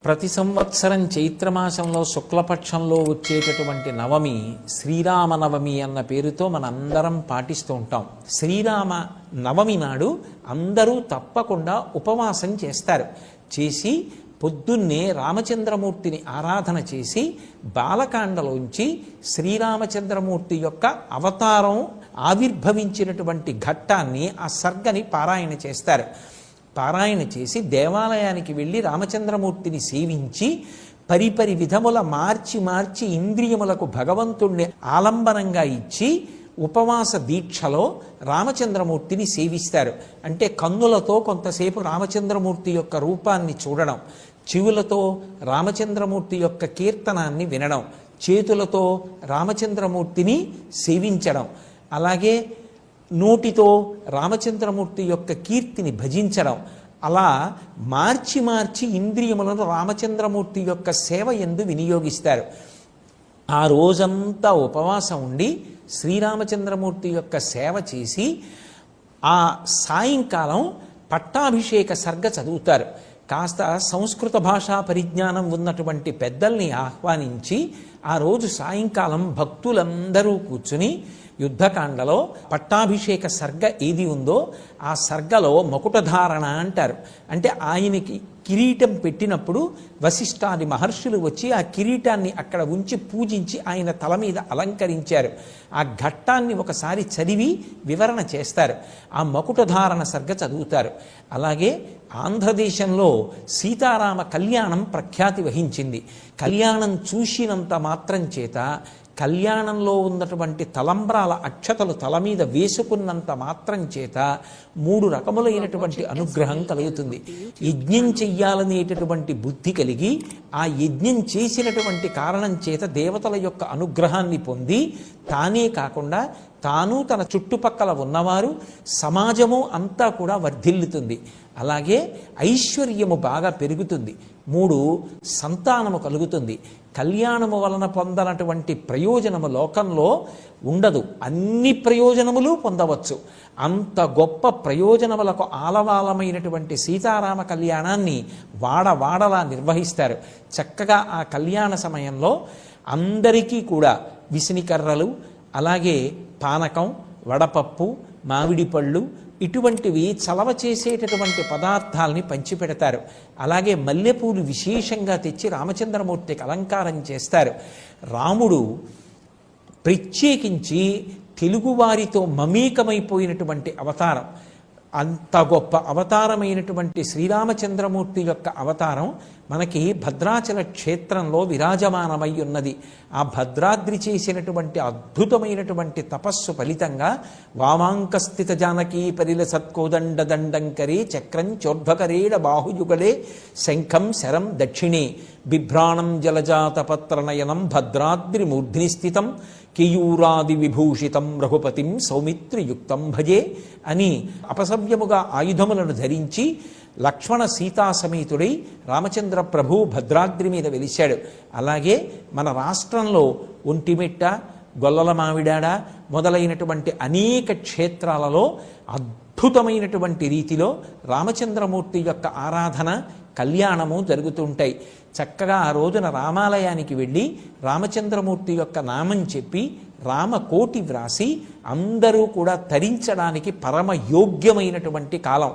ప్రతి సంవత్సరం చైత్రమాసంలో శుక్లపక్షంలో వచ్చేటటువంటి నవమి శ్రీరామనవమి అన్న పేరుతో మనందరం పాటిస్తూ ఉంటాం. శ్రీరామ నవమి నాడు అందరూ తప్పకుండా ఉపవాసం చేస్తారు. చేసి పొద్దున్నే రామచంద్రమూర్తిని ఆరాధన చేసి బాలకాండలోంచి శ్రీరామచంద్రమూర్తి యొక్క అవతారం ఆవిర్భవించినటువంటి ఘట్టాన్ని, ఆ సర్గని పారాయణ చేస్తారు. పారాయణ చేసి దేవాలయానికి వెళ్ళి రామచంద్రమూర్తిని సేవించి పరిపరి విధముల మార్చి ఇంద్రియములకు భగవంతుణ్ణి ఆలంబనంగా ఇచ్చి ఉపవాస దీక్షలో రామచంద్రమూర్తిని సేవిస్తారు. అంటే కన్నులతో కొంతసేపు రామచంద్రమూర్తి యొక్క రూపాన్ని చూడడం, చెవులతో రామచంద్రమూర్తి యొక్క కీర్తనాన్ని వినడం, చేతులతో రామచంద్రమూర్తిని సేవించడం, అలాగే నోటితో రామచంద్రమూర్తి యొక్క కీర్తిని భజించడం, అలా మార్చి ఇంద్రియములను రామచంద్రమూర్తి యొక్క సేవ యందు వినియోగిస్తారు. ఆ రోజంతా ఉపవాసం ఉండి శ్రీరామచంద్రమూర్తి యొక్క సేవ చేసి ఆ సాయంకాలం పట్టాభిషేక సర్గ చదువుతారు. కాస్త సంస్కృత భాషా పరిజ్ఞానం ఉన్నటువంటి పెద్దల్ని ఆహ్వానించి ఆ రోజు సాయంకాలం భక్తులందరూ కూర్చుని యుద్ధకాండలో పట్టాభిషేక సర్గ ఏది ఉందో ఆ సర్గలో మకుటధారణ అంటారు. అంటే ఆయనకి కిరీటం పెట్టినప్పుడు వశిష్ఠాది మహర్షులు వచ్చి ఆ కిరీటాన్ని అక్కడ ఉంచి పూజించి ఆయన తల మీద అలంకరించారు. ఆ ఘట్టాన్ని ఒకసారి చదివి వివరణ చేస్తారు. ఆ మకుటధారణ సర్గ చదువుతారు. అలాగే ఆంధ్రదేశంలో సీతారామ కళ్యాణం ప్రఖ్యాతి వహించింది. కళ్యాణం చూసినంత మాత్రం చేత, కళ్యాణంలో ఉన్నటువంటి తలంబ్రాల అక్షతలు తల మీద వేసుకున్నంత మాత్రం చేత 3 రకములైనటువంటి అనుగ్రహం కలుగుతుంది. యజ్ఞం చెయ్యాలనేటటువంటి బుద్ధి కలిగి ఆ యజ్ఞం చేసినటువంటి కారణం చేత దేవతల యొక్క అనుగ్రహాన్ని పొంది తానే కాకుండా తాను తన చుట్టుపక్కల ఉన్నవారు సమాజము అంతా కూడా వర్ధిల్లుతుంది. అలాగే ఐశ్వర్యము బాగా పెరుగుతుంది. 3 సంతానము కలుగుతుంది. కళ్యాణము వలన పొందనటువంటి ప్రయోజనము లోకంలో ఉండదు. అన్ని ప్రయోజనములు పొందవచ్చు. అంత గొప్ప ప్రయోజనములకు ఆలవాలమైనటువంటి సీతారామ కళ్యాణాన్ని వాడవాడలా నిర్వహిస్తారు. చక్కగా ఆ కళ్యాణ సమయంలో అందరికీ కూడా విసినికర్రలు, అలాగే పానకం, వడపప్పు, మామిడి పళ్ళు ఇటువంటివి చలవ చేసేటటువంటి పదార్థాలని పంచిపెడతారు. అలాగే మల్లెపూలు విశేషంగా తెచ్చి రామచంద్రమూర్తికి అలంకారం చేస్తారు. రాముడు ప్రత్యేకించి తెలుగువారితో మమేకమైపోయినటువంటి అవతారం. అంత గొప్ప అవతారమైనటువంటి శ్రీరామచంద్రమూర్తి యొక్క అవతారం మనకి భద్రాచల క్షేత్రంలో విరాజమానమై ఉన్నది. ఆ భద్రాద్రి చేసినటువంటి అద్భుతమైనటువంటి తపస్సు ఫలితంగా వామాంకస్థిత జానకీ పరిల సత్కోదండ దండంకరే చక్రం చోర్ధ్వకరేణ బాహుయుగలే శంఖం శరం దక్షిణే బిభ్రాణం జలజాతపత్రనయనం భద్రాద్రి మూర్ధ్ని స్థితం కేయూరాది విభూషితం రఘుపతిం సౌమిత్రియుక్తం భజే అని అపసవ్యముగా ఆయుధములను ధరించి లక్ష్మణ సీతా సమేతుడై రామచంద్ర ప్రభు భద్రాద్రి మీద వెలిశాడు. అలాగే మన రాష్ట్రంలో ఒంటిమిట్ట, గొల్లల మామిడాడ మొదలైనటువంటి అనేక క్షేత్రాలలో అద్భుతమైనటువంటి రీతిలో రామచంద్రమూర్తి యొక్క ఆరాధన, కళ్యాణము జరుగుతుంటాయి. చక్కగా ఆ రోజున రామాలయానికి వెళ్ళి రామచంద్రమూర్తి యొక్క నామం చెప్పి రామకోటి వ్రాసి అందరూ కూడా తరించడానికి పరమ యోగ్యమైనటువంటి కాలం.